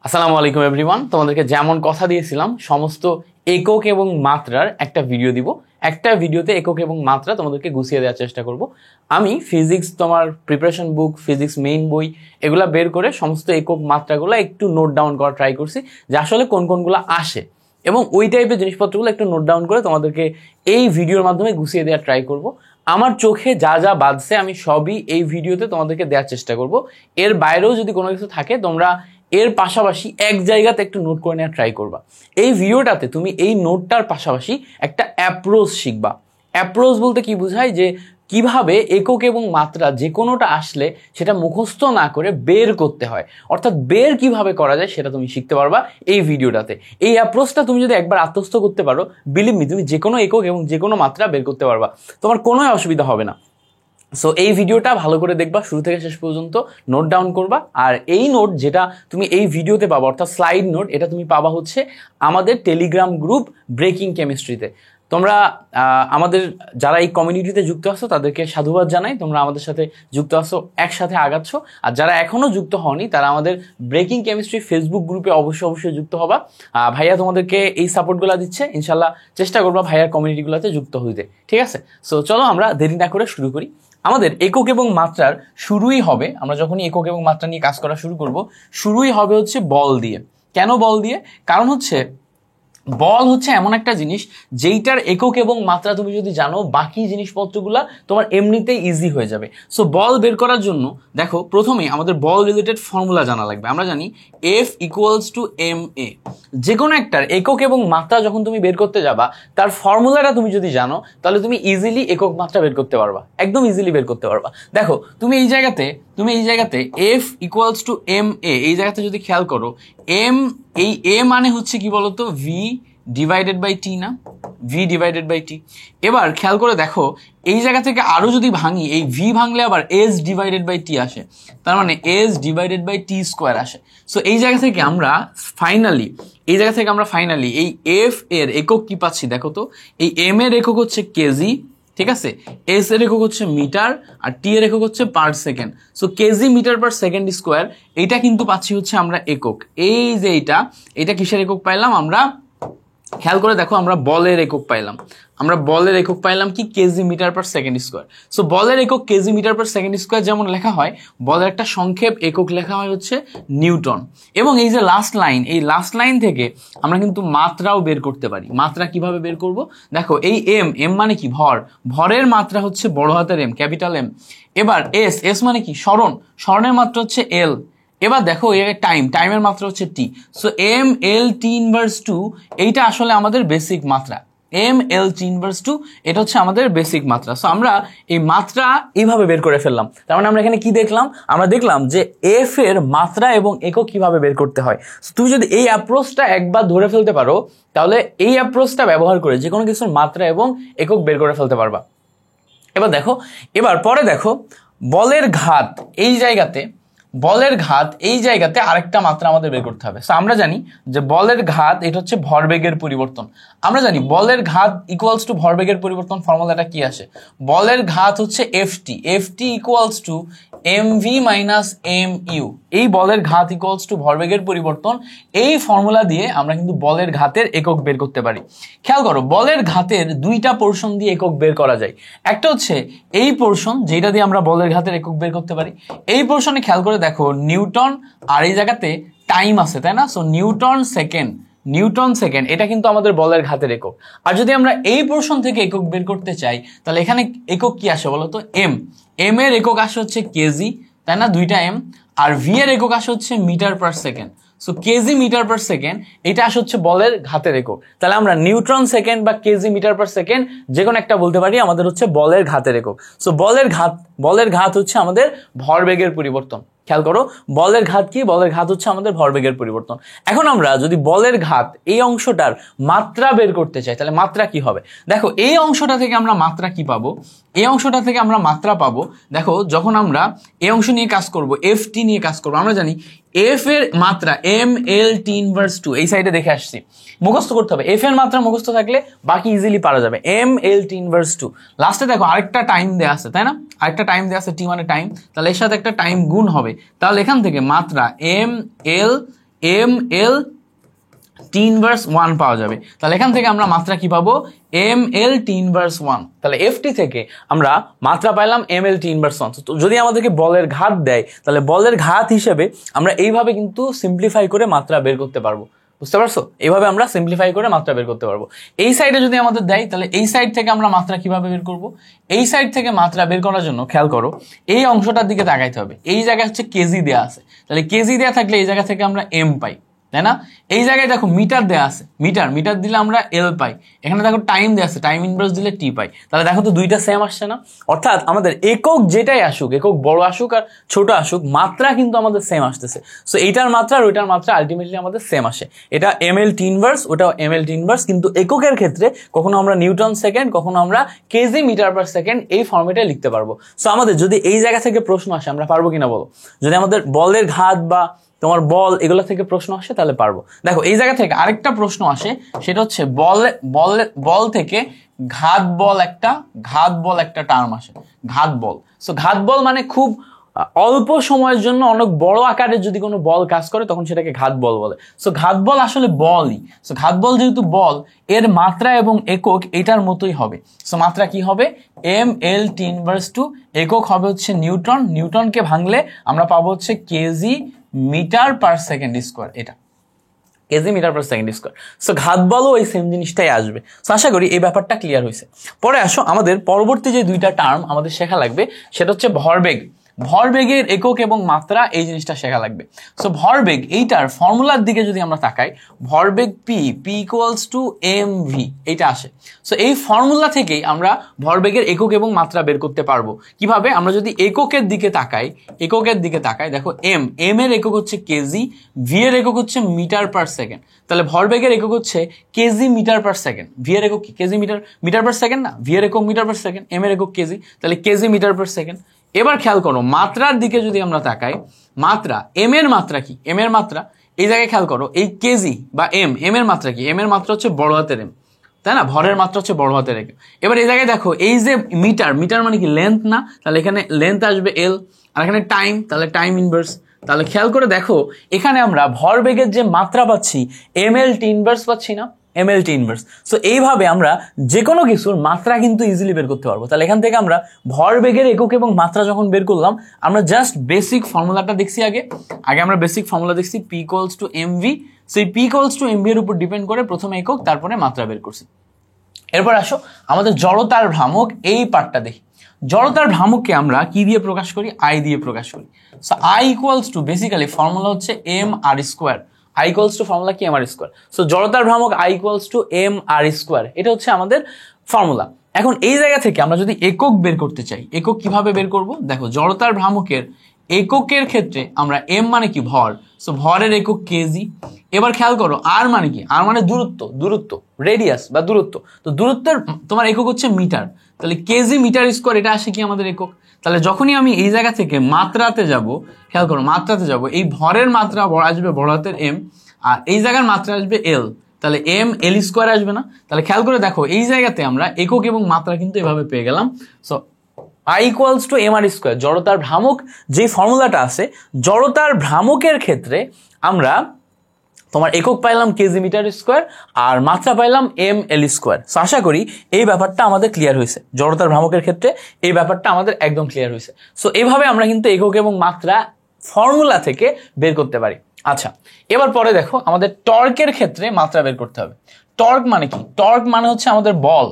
আসসালামু আলাইকুম এভরিওয়ান, তোমাদেরকে যেমন কথা দিয়েছিলাম সমস্ত একক এবং মাত্রার একটা ভিডিও দিব। একটা ভিডিওতে একক এবং মাত্রা তোমাদেরকে গুছিয়ে দেওয়ার চেষ্টা করব। আমি ফিজিক্স তোমার প্রিপারেশন বুক, ফিজিক্স মেইন বই এগুলা বের করে সমস্ত একক মাত্রাগুলো একটু নোট ডাউন করা ট্রাই করছি, যে আসলে কোন কোনগুলো আসে, এবং ওই টাইপের জিনিসপত্রগুলো একটু নোট ডাউন করে তোমাদেরকে এই ভিডিওর মাধ্যমে গুছিয়ে দেওয়ার ট্রাই করব। আমার চোখে যা যা বাজছে আমি সবই এই ভিডিওতে তোমাদেরকে দেওয়ার চেষ্টা করব। এর বাইরেও যদি কোনো কিছু থাকে তোমরা এর পাশাপাশি এক জায়গাতে একটু নোট করে নেওয়ার ট্রাই করবা। এই ভিডিওটাতে তুমি এই নোটটার পাশাপাশি একটা অ্যাপ্রোচ শিখবা। অ্যাপ্রোচ বলতে কি বোঝায়, যে কিভাবে একক এবং মাত্রা যে কোনোটা আসলে সেটা মুখস্থ না করে বের করতে হয়, অর্থাৎ বের কিভাবে করা যায় সেটা তুমি শিখতে পারবা এই ভিডিওটাতে। এই অ্যাপ্রোচটা তুমি যদি একবার আত্মস্থ করতে পারো, বিলিভ মি, তুমি যে কোনো একক এবং যে কোনো মাত্রা বের করতে পারবা, তোমার কোনো অসুবিধা হবে না। সো এই ভিডিওটা ভালো করে দেখবা, শুরু থেকে শেষ পর্যন্ত নোট ডাউন করবা। আর এই নোট যেটা তুমি এই ভিডিওতে পাবা, অর্থাৎ স্লাইড নোট, এটা তুমি পাবা হচ্ছে আমাদের টেলিগ্রাম গ্রুপ ব্রেকিং কেমিস্ট্রিতে। তোমরা আমাদের যারা এই কমিউনিটিতে যুক্ত আছো তাদেরকে সাধুবাদ জানাই, তোমরা আমাদের সাথে যুক্ত আছো, একসাথে আগাচ্ছ। আর যারা এখনো যুক্ত হওনি তারা আমাদের ব্রেকিং কেমিস্ট্রি ফেসবুক গ্রুপে অবশ্যই যুক্ত হবা। ভাইয়া তোমাদেরকে এই সাপোর্টগুলো দিচ্ছে, ইনশাল্লাহ চেষ্টা করবা ভাইয়ার কমিউনিটিগুলোতে যুক্ত হইতে, ঠিক আছে? সো চলো আমরা দেরি না করে শুরু করি। আমাদের একক এবং মাত্রার শুরুই হবে, আমরা যখনই একক এবং মাত্রা নিয়ে কাজ করা শুরু করব, শুরুই হবে হচ্ছে বল দিয়ে। কেন বল দিয়ে? কারণ হচ্ছে বল হচ্ছে এমন একটা জিনিস যেইটার একক এবং মাত্রা তুমি যদি জানো, বাকি জিনিসপত্রগুলা তোমার এমনিতেই ইজি হয়ে যাবে। সো বল বের করার জন্য দেখো, প্রথমেই আমাদের বল রিলেটেড ফর্মুলা জানা লাগবে। আমরা জানি F ইকুয়ালস টু ma। যে কোনো একটার একক এবং মাত্রা যখন তুমি বের করতে যাবা, তার ফর্মুলাটা তুমি যদি জানো, তাহলে তুমি ইজিলি একক মাত্রা বের করতে পারবা, একদম ইজিলি বের করতে পারবা। দেখো তুমি এই জায়গাতে F ইকুয়ালস টু ma, এই জায়গাতে যদি খেয়াল করো, এই a মানে হচ্ছে কি বলতো, v ডিভাইডেড বাই টি না, v ডিভাইডেড বাই টি। এবার খেয়াল করে দেখো, এই জায়গা থেকে আরো যদি ভাঙি, এই v ভাঙলে আবার s ডিভাইডেড বাই টি আসে, তার মানে s divided by T square আসে। সো এই জায়গা থেকে আমরা ফাইনালি এই f এর একক কি পাচ্ছি দেখো তো, এই m এর একক হচ্ছে কেজি, ঠিক আছে, এস এর একক হচ্ছে মিটার, আর টি এর একক হচ্ছে per second. So KG metre per second square, এইটা কিন্তু পাচ্ছি হচ্ছে আমরা একক। এই যে এটা কিসের একক পাইলাম আমরা? খেয়াল করে দেখো, আমরা বলের একক পাইলাম কি? KG metre per second square. So বলের একক KG metre per second square যেমন লেখা হয়, বলের একটা সংক্ষেপ একক লেখা হয় হচ্ছে নিউটন। এবং এই যে লাস্ট লাইন থেকে আমরা কিন্তু মাত্রাও বের করতে পারি। মাত্রা কিভাবে বের করব? দেখো এই এম মানে কি? ভরের মাত্রা হচ্ছে বড় হাতের এম, ক্যাপিটাল এম। এবার এস মানে কি? স্মরণের মাত্রা হচ্ছে এল। এবার দেখো এই টাইমের মাত্রা হচ্ছে টি। So M L T inverse two, এইটা আসলে আমাদের বেসিক মাত্রা। M L T inverse two, এটা হচ্ছে আমাদের বেসিক মাত্রা। সো আমরা এই মাত্রা এইভাবে বের করে ফেললাম। তার মানে আমরা এখানে কি দেখলাম? আমরা দেখলাম যে এফ এর মাত্রা এবং একক কিভাবে বের করতে হয়। তুমি যদি এই অ্যাপ্রোচটা একবার ধরে ফেলতে পারো, তাহলে এই অ্যাপ্রোচটা ব্যবহার করে যে কোনো কিছুর মাত্রা এবং একক বের করে ফেলতে পারবা। এবার পরে দেখো, বলের ঘাত এই জায়গাতে আরেকটা মাত্রা আমাদের বের করতে হবে। সো আমরা জানি যে বলের ঘাত এটা হচ্ছে ভরবেগের পরিবর্তন। আমরা জানি বলের ঘাত ইকুয়ালস টু ভরবেগের পরিবর্তন, ফর্মুলাটা কি আসে? বলের ঘাত হচ্ছে FT equals to MV minus M U. এই বলের ঘাত ইকুয়ালস টু ভরবেগের পরিবর্তন, এই ফর্মুলা দিয়ে আমরা কিন্তু বলের ঘাতের একক বের করতে পারি। খেয়াল করো, বলের ঘাতের দুইটা পোর্শন দিয়ে একক বের করা যায়। একটা হচ্ছে এই পোর্শন, যেটা দিয়ে আমরা বলের ঘাতের একক বের করতে পারি। এই পোর্শনে খেয়াল করে দেখো নিউটন, আর এই জায়গাতে টাইম আছে, তাই না? সো নিউটন সেকেন্ড, এটা কিন্তু আমাদের বলের ঘাতের একক। আর যদি আমরা এই পোর্শন থেকে একক বের করতে চাই, তাহলে এখানে একক কি আসে বলতো? এম এর একক আসে হচ্ছে কেজি, তাই না? দুইটা এম। আর ভি এর একক আসে হচ্ছে metre per second. So KG metre per second, এটা আসে হচ্ছে বলের ঘাতের একক। তাহলে আমরা নিউটন সেকেন্ড বা কেজি মিটার পার সেকেন্ড যে কোনো একটা বলতে পারি আমাদের হচ্ছে বলের ঘাতের একক। সো বলের ঘাত হচ্ছে আমাদের ভরবেগের পরিবর্তন। খেয়াল করো, বলের ঘাত কি? বলের ঘাত হচ্ছে আমাদের ভরবেগের পরিবর্তন। এখন আমরা যদি বলের ঘাত এই অংশটার মাত্রা বের করতে চাই, তাহলে মাত্রা কি হবে? দেখো এই অংশটা থেকে আমরা মাত্রা কি পাবো? দেখো যখন আমরা এই অংশ নিয়ে কাজ করব, এফ টি নিয়ে কাজ করবো, আমরা জানি এফ এর মাত্রা M L T inverse two, এই সাইডে দেখে আসছি, মুখস্থ করতে হবে। এফ এর মাত্রা মুখস্থ থাকলে বাকি ইজিলি পারা যাবে। M L T inverse two, লাস্টে দেখো আরেকটা টাইম দেয়া আছে, তাই না? আরেকটা টাইম দেয়া আছে, টি মানে টাইম, তাহলে এর সাথে একটা টাইম গুণ হবে। তাহলে এখান থেকে মাত্রা M L M L T inverse 1 পাওয়া যাবে। তাহলে এখান থেকে আমরা মাত্রা কি পাবো, এম এল টি ইনভার্স 1। তাহলে এফটি থেকে আমরা মাত্রা পাইলাম এম এল টি ইনভার্স 1। তো যদি আমাদেরকে বলের ঘাত দেয় তাহলে বলের ঘাত হিসেবে আমরা এইভাবে কিন্তু সিম্পলিফাই করে মাত্রা বের করতে পারবো। বুঝতে পারছো? এইভাবে আমরা সিম্পলিফাই করে মাত্রা বের করতে পারবো। এই সাইডে যদি আমাদের দেয় তাহলে এই সাইড থেকে আমরা মাত্রা কিভাবে বের করব, এই সাইড থেকে মাত্রা বের করার জন্য খেয়াল করো এই অংশটার দিকে তাকাইতে হবে। এই জায়গায় হচ্ছে কেজি দেয়া আছে, তাহলে কেজি দেয়া থাকলে এই জায়গা থেকে আমরা এম পাই, তাই না? এই জায়গায় দেখো মিটার দেয়া আছে, মিটার দিলে আমরা এল পাই। এখানে দেখো টাইম দেয়া আছে, টাইম ইনভার্স দিলে টি পাই। তাহলে দেখো তো দুইটা সেম আসছে না? অর্থাৎ আমাদের একক যেটাই আসুক, একক বড় আসুক আর ছোট আসুক, মাত্রা কিন্তু আমাদের সেম আসতেছে। সো এইটার মাত্রা আর ওইটার মাত্রা আলটিমেটলি আমাদের সেম আসে। এটা এম এল টি ইনভার্স, ওটাও এম এল টি ইনভার্স, কিন্তু এককের ক্ষেত্রে কখনো আমরা নিউটন সেকেন্ড, কখনো আমরা কেজি মিটার পার সেকেন্ড এই ফর্মেটে লিখতে পারবো। সো আমাদের যদি এই জায়গা থেকে প্রশ্ন আসে আমরা পারবো কিনা বলো? যদি আমাদের বলের ঘাত বা তোমার বল এগুলো থেকে প্রশ্ন আসে তাহলে পারবো। দেখো এই জায়গা থেকে আরেকটা প্রশ্ন আসে, সেটা হচ্ছে বল থেকে ঘাত বল একটা টার্ম আসে, ঘাত বল। সো ঘাত বল মানে খুব অল্প সময়ের জন্য অনেক বড় আকারের যদি কোনো বল কাজ করে তখন সেটাকে ঘাত বল বলে। সো ঘাত বল আসলে বলই। সো ঘাত বল যেহেতু বল, এর মাত্রা এবং একক এটার মতোই হবে। সো মাত্রা কি হবে, এম এল টি ইনভার্স 2, একক হবে হচ্ছে নিউটন, নিউটনকে ভাঙলে আমরা পাবো হচ্ছে KG metre per second square, এটা K G metre per second square. So ঘাত বলও ওই সেম জিনিসটাই আসবে। সো আশা করি এই ব্যাপারটা ক্লিয়ার হয়েছে। পরে আসো আমাদের পরবর্তী যে দুইটা টার্ম আমাদের শেখা লাগবে সেটা হচ্ছে ভরবেগ। ভরবেগের একক এবং মাত্রা এই জিনিসটা শেখা লাগবে। সো ভরবেগ এইটার ফর্মুলার দিকে যদি আমরা তাকাই, ভরবেগ P equals to M V এইটা আসে। সো এই ফর্মুলা থেকেই আমরা ভরবেগের একক এবং মাত্রা বের করতে পারবো। কিভাবে? আমরা যদি এককের দিকে তাকাই, দেখো এম এর একক হচ্ছে কেজি, ভি এর একক হচ্ছে মিটার পার সেকেন্ড। তাহলে ভরবেগের একক হচ্ছে KG metre per second, V এর একক কি কেজি মিটার পার সেকেন্ড না, ভি এর একক মিটার পার সেকেন্ড, এম এর একক কেজি, তাহলে কেজি মিটার পার সেকেন্ড। এবার খেয়াল করো মাত্রার দিকে যদি আমরা তাকাই, মাত্রা এম এর মাত্রা কি, এম এর মাত্রা এই জায়গায় খেয়াল করো, এই কেজি বা এম এর মাত্রা কি, এম এর মাত্রা হচ্ছে বড় হাতের এম, তাই না? ভরের মাত্রা হচ্ছে বড় হাতের এম। এবার এই জায়গায় দেখো এই যে মিটার মানে কি লেন্থ না, তাহলে এখানে লেন্থ আসবে এল, আর এখানে টাইম, তাহলে টাইম ইনভার্স। তাহলে খেয়াল করে দেখো এখানে আমরা ভরবেগের যে মাত্রা পাচ্ছি এম এল টি ইনভার্স পাচ্ছি না, M L T inverse. So এইভাবে আমরা যে কোনো কিছুর মাত্রা কিন্তু ইজিলি বের করতে পারবো। তাহলে এখান থেকে আমরা ভরবেগের একক এবং মাত্রা যখন বের করলাম, আমরা জাস্ট বেসিক ফর্মুলাটা দেখছি, আগে আমরা বেসিক ফর্মুলা দেখছি P equals to M V. So এই P equals to M V এর উপর ডিপেন্ড করে প্রথমে একক তারপরে মাত্রা বের করছি। এরপর আসো আমাদের জড়তার ভ্রামক এই পার্টটা দেখি। জড়তার ভ্রামককে আমরা কি দিয়ে প্রকাশ করি, আই দিয়ে প্রকাশ করি। So I equals to basically formula হচ্ছে M R square, I equals to formula কি এম আর স্কোয়ার। সো জড়তার ভ্রামক I equals to M R square, এটা হচ্ছে আমাদের ফর্মুলা। এখন এই জায়গা থেকে আমরা যদি একক বের করতে চাই, একক কিভাবে বের করব? দেখো জড়তার ভ্রামকের এককের ক্ষেত্রে আমরা এম মানে কি ভর, সো ভরের একক কেজি। এবার খেয়াল করো আর মানে কি, আর মানে দূরত্ব রেডিয়াস বা দূরত্ব, তো দূরত্বের তোমার একক হচ্ছে মিটার, তাহলে কেজি মিটার স্কোয়ার এটা আসে কি আমাদের একক। তাহলে যখনই আমি এই জায়গা থেকে মাত্রাতে যাব, খেয়াল করো মাত্রাতে যাব, এই ভরের মাত্রা আসবে বড় হাতের এম, আর এই জায়গার মাত্রা আসবে এল, তাহলে এম এল স্কোয়ার আসবে না। তাহলে খেয়াল করে দেখো এই জায়গাতে আমরা একক এবং মাত্রা কিন্তু এভাবে পেয়ে গেলাম। So I equals to M R square, জড়তার ভ্রামক যে ফর্মুলাটা আছে, জড়তার ভ্রামকের ক্ষেত্রে আমরা তোমার একক পাইলাম কেজি মিটার স্কোয়ার আর মাত্রা পাইলাম এম এল স্কোয়ার। সো আশা করি এই ব্যাপারটা আমাদের ক্লিয়ার হয়েছে, জড়তার ভ্রামকের ক্ষেত্রে এই ব্যাপারটা আমাদের একদম ক্লিয়ার হয়েছে। সো এইভাবে আমরা কিন্তু একক এবং মাত্রা ফর্মুলা থেকে বের করতে পারি। আচ্ছা, এবার পরে দেখো আমাদের টর্কের ক্ষেত্রে মাত্রা বের করতে হবে। টর্ক মানে কি? টর্ক মানে হচ্ছে আমাদের বল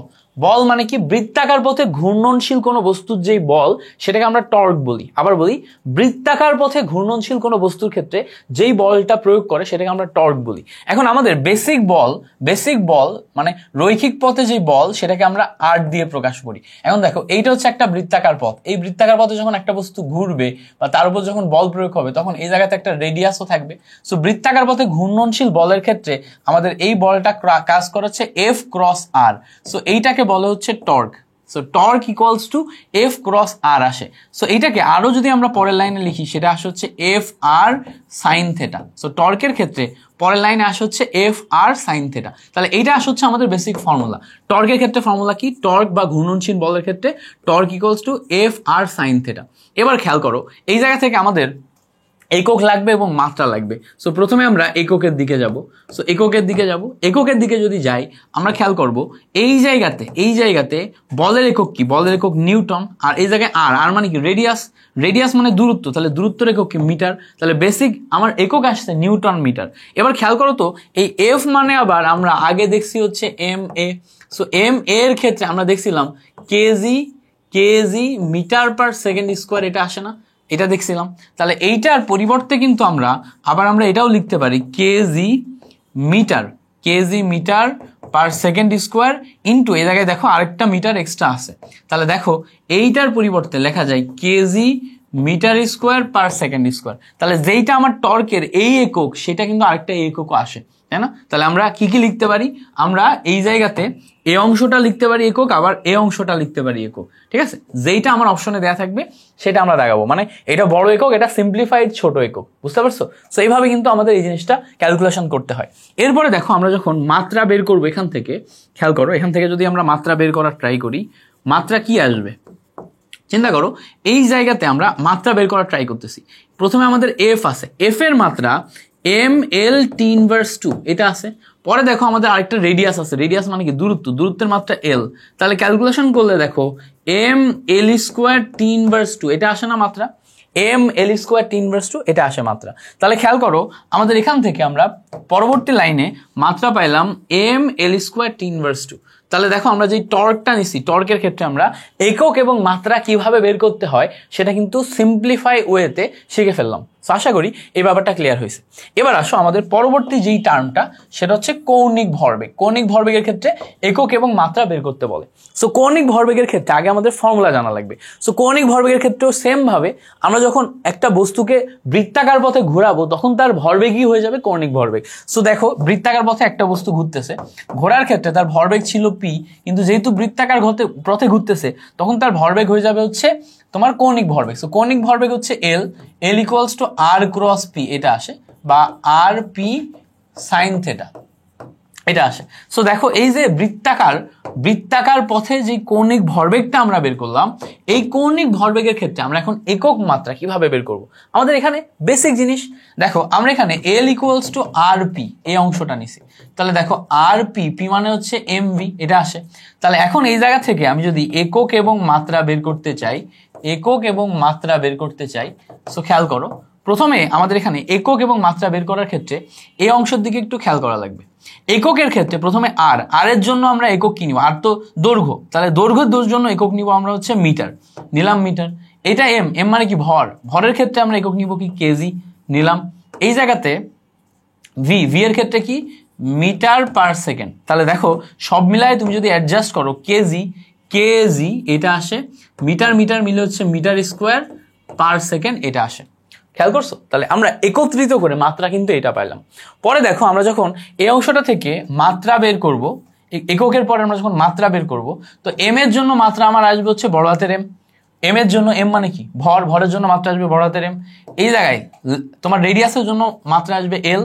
মানে কি, বৃত্তাকার পথে ঘূর্ণনশীল কোনো বস্তুর যেই বল সেটাকে আমরা টর্ক বলি। আবার বলি, বৃত্তাকার পথে ঘূর্ণনশীল কোনো বস্তুর ক্ষেত্রে যেই বলটা প্রয়োগ করে সেটাকে আমরা টর্ক বলি। এখন আমাদের বেসিক বল মানে রৈখিক পথে যে বল সেটাকে আমরা আর দিয়ে প্রকাশ করি। এখন দেখো এইটা হচ্ছে একটা বৃত্তাকার পথ, এই বৃত্তাকার পথে যখন একটা বস্তু ঘুরবে বা তার উপর যখন বল প্রয়োগ হবে তখন এই জায়গাতে একটা রেডিয়াসও থাকবে। সো বৃত্তাকার পথে ঘূর্ণনশীল বলের ক্ষেত্রে আমাদের এই বলটা কাজ করেছে এফ ক্রস আর, সো এইটাকে বলে হচ্ছে torque. So torque equals to F cross R আসে। সো এইটাকে আরো যদি আমরা পরের লাইনে লিখি সেটা আসে হচ্ছে F R sine theta. So টর্কের ক্ষেত্রে পরের লাইনে আসে হচ্ছে এফ আর সাইন থেটা। তাহলে এইটা আসে হচ্ছে আমাদের বেসিক ফর্মুলা। টর্কের ক্ষেত্রে ফর্মুলা কি? টর্ক বা ঘূর্ণনশীল বলের ক্ষেত্রে torque equals to F R sine theta. এবার খেয়াল করো এই জায়গা থেকে আমাদের একক লাগবে এবং মাত্রা লাগবে। সো প্রথমে আমরা এককের দিকে যাব। সো এককের দিকে যদি যাই আমরা খেয়াল করব এই জায়গাতে বলের একক কি, বলের একক নিউটন, আর এই জায়গায় আর মানে কি রেডিয়াস মানে দূরত্ব, তাহলে দূরত্বের একক কি মিটার, তাহলে বেসিক আমার একক আসছে নিউটন মিটার। এবার খেয়াল করো তো এই এফ মানে আবার আমরা আগে দেখছি হচ্ছে এম এ। সো এম এর ক্ষেত্রে আমরা দেখছিলাম KG metre per second square, এটা আসে না, এটা দেখছিলাম। তাহলে এইটার পরিবর্তে কিন্তু আমরা এটাও লিখতে পারি KG metre per second square into এই জায়গায় দেখো আরেকটা মিটার এক্সট্রা আছে, তাহলে দেখো এইটার পরিবর্তে লেখা যায় KG metre square per second square. তাহলে যেইটা আমার টর্কের এই একক সেটা কিন্তু আরেকটা এককও আসে, তাই না? তাহলে আমরা কি লিখতে পারি, আমরা এই জায়গাতে এই অংশটা লিখতে পারি একক, আবার এই অংশটা লিখতে পারি একক, ঠিক আছে? যেইটা আমার অপশনে দেয়া থাকবে সেটা আমরা দেখাবো, মানে এটা বড় একক, এটা সিম্পলিফাইড ছোট একক, বুঝতে পারছো? সো এইভাবে কিন্তু আমাদের এই জিনিসটা ক্যালকুলেশন করতে হয়। এরপরে দেখো আমরা যখন মাত্রা বের করবো এখান থেকে, খেয়াল করো এখান থেকে যদি আমরা মাত্রা বের করার ট্রাই করি, মাত্রা কি আসবে চিন্তা করো। এই জায়গাতে আমরা মাত্রা বের করার ট্রাই করতেছি, প্রথমে আমাদের এফ আছে, এফ এর মাত্রা এম এল টি ইনভার্স 2 এটা আছে। পরে দেখো আমাদের আরেকটা রেডিয়াস আছে, রেডিয়াস মানে কি দূরত্বের মাত্রা এল, তাহলে ক্যালকুলেশন করলে দেখো M L square T inverse 2 এটা আসে না মাত্রা, M L square T inverse 2 এটা আসে মাত্রা। তাহলে খেয়াল করো আমাদের এখান থেকে আমরা পরবর্তী লাইনে মাত্রা পাইলাম M L square T inverse 2। তাহলে দেখো আমরা যে টর্কটা নিছি, টর্কের ক্ষেত্রে আমরা একক এবং মাত্রা কিভাবে বের করতে হয় সেটা কিন্তু সিম্পলিফাই ওয়েতে শিখে ফেললাম। আশা করি এই ব্যাপারটা ক্লিয়ার হয়েছে। এবার আসো আমাদের পরবর্তী যেই টার্মটা সেটা হচ্ছে কৌণিক ভরবেগ। কৌণিক ভরবেগের ক্ষেত্রে একক এবং মাত্রা বের করতে বলে। সো কৌণিক ভরবেগের ক্ষেত্রে আগে আমাদের ফর্মুলা জানা লাগবে। সো কৌণিক ভরবেগের ক্ষেত্রেও সেম ভাবে আমরা যখন একটা বস্তুকে বৃত্তাকার পথে ঘোরাবো তখন তার ভরবেগই হয়ে যাবে কৌণিক ভরবেগ। সো দেখো বৃত্তাকার পথে একটা বস্তু ঘুরতেছে, ঘোরার ক্ষেত্রে তার ভরবেগ ছিল পি, কিন্তু যেহেতু বৃত্তাকার পথে ঘুরতেছে তখন তার ভরবেগ হয়ে যাবে হচ্ছে তোমার কৌণিক ভরবেগ। সো কৌণিক ভরবেগ হচ্ছে L equals to R cross P, এটা আসে, বা আর পি সাইন থেটা, এটা আসে। সো দেখো এই যে বৃত্তাকার পথে যে কৌণিক ভরবেগটা আমরা বের করলাম, এই কৌণিক ভরবেগের ক্ষেত্রে আমরা এখন একক মাত্রা কিভাবে বের করব, আমাদের এখানে বেসিক জিনিস দেখো, আমরা এখানে এল ইকুয়ালস টু আর পি এই অংশটা নিছি, তাহলে দেখো আর পি মানে হচ্ছে এম ভি, এটা আসে। তাহলে এখন এই জায়গা থেকে আমি যদি একক এবং মাত্রা বের করতে চাই, সো খেয়াল করো প্রথমে আমাদের এখানে একক এবং মাত্রা বের করার ক্ষেত্রে এই অংশের দিকে একটু খেয়াল করা লাগবে। এককের ক্ষেত্রে প্রথমে আর এর জন্য আমরা একক কি নিব, আর তো দৈর্ঘ্য, তাহলে দৈর্ঘ্যের জন্য একক নিব আমরা হচ্ছে মিটার, নিলাম মিটার। এটা এম মানে কি ভরের ক্ষেত্রে আমরা একক নিব কি কেজি, নিলাম। এই জায়গাতে ভি এর ক্ষেত্রে কি মিটার পার সেকেন্ড, তাহলে দেখো সব মিলায় তুমি যদি অ্যাডজাস্ট করো কেজি এটা আসে, মিটার মিলে হচ্ছে মিটার স্কোয়ার পার সেকেন্ড এটা আসে, খেয়াল করছো? তাহলে আমরা একত্রিত করে মাত্রা কিন্তু এটা পাইলাম। পরে দেখো আমরা যখন এই অংশটা থেকে মাত্রা বের করব, এককের পরে আমরা যখন মাত্রা বের করব, তো এম এর জন্য মাত্রা আমার আসবে হচ্ছে বড় হাতের এম এর জন্য, এম মানে কি ভরের জন্য মাত্রা আসবে বড় হাতের এম। এই জায়গায় তোমার রেডিয়াসের জন্য মাত্রা আসবে এল,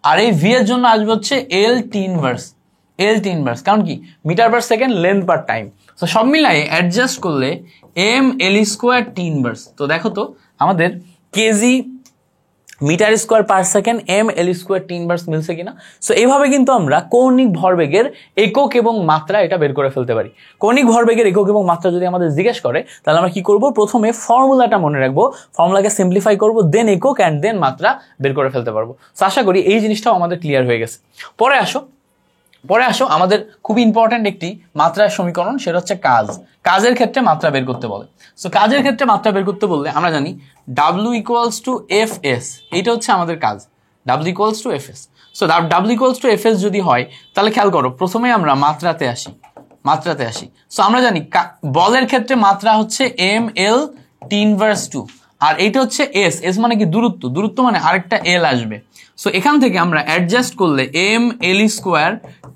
আর এই ভি এর জন্য আসবে হচ্ছে এল টি ইনভার্স, কারণ কি metre per second length per time. তো সব মিলাই অ্যাডজাস্ট করলে M L square T inverse. তো দেখো তো আমাদের KG metre square per second M L square T inverse মিলছে কিনা। সো এইভাবে কিন্তু আমরা কৌণিক ভরবেগের একক এবং মাত্রা এটা বের করে ফেলতে পারি। কৌণিক ভরবেগের একক এবং মাত্রা যদি আমাদের জিজ্ঞেস করে তাহলে আমরা কি করব, প্রথমে ফর্মুলাটা মনে রাখবো, ফর্মুলাকে সিম্পলিফাই করবো, দেন একক অ্যান্ড দেন মাত্রা বের করে ফেলতে পারবো। সো আশা করি এই জিনিসটাও আমাদের ক্লিয়ার হয়ে গেছে। পরে আসো আমাদের খুবই ইম্পর্টেন্ট একটি মাত্রার সমীকরণ, সেটা হচ্ছে কাজের ক্ষেত্রে মাত্রা বের করতে বলে। সো কাজের ক্ষেত্রে মাত্রা বের করতে বললে আমরা জানি W equals to F S, এইটা হচ্ছে আমাদের কাজ, W equals to F S. So W equals to F S যদি হয় তাহলে খেয়াল করো প্রথমে আমরা মাত্রাতে আসি। সো আমরা জানি বলের ক্ষেত্রে মাত্রা হচ্ছে এম এল টি ইনভার্স 2, আর এইটা হচ্ছে এস মানে কি দূরত্ব মানে আরেকটা এল আসবে। সো এখান থেকে আমরা অ্যাডজাস্ট করলে M L square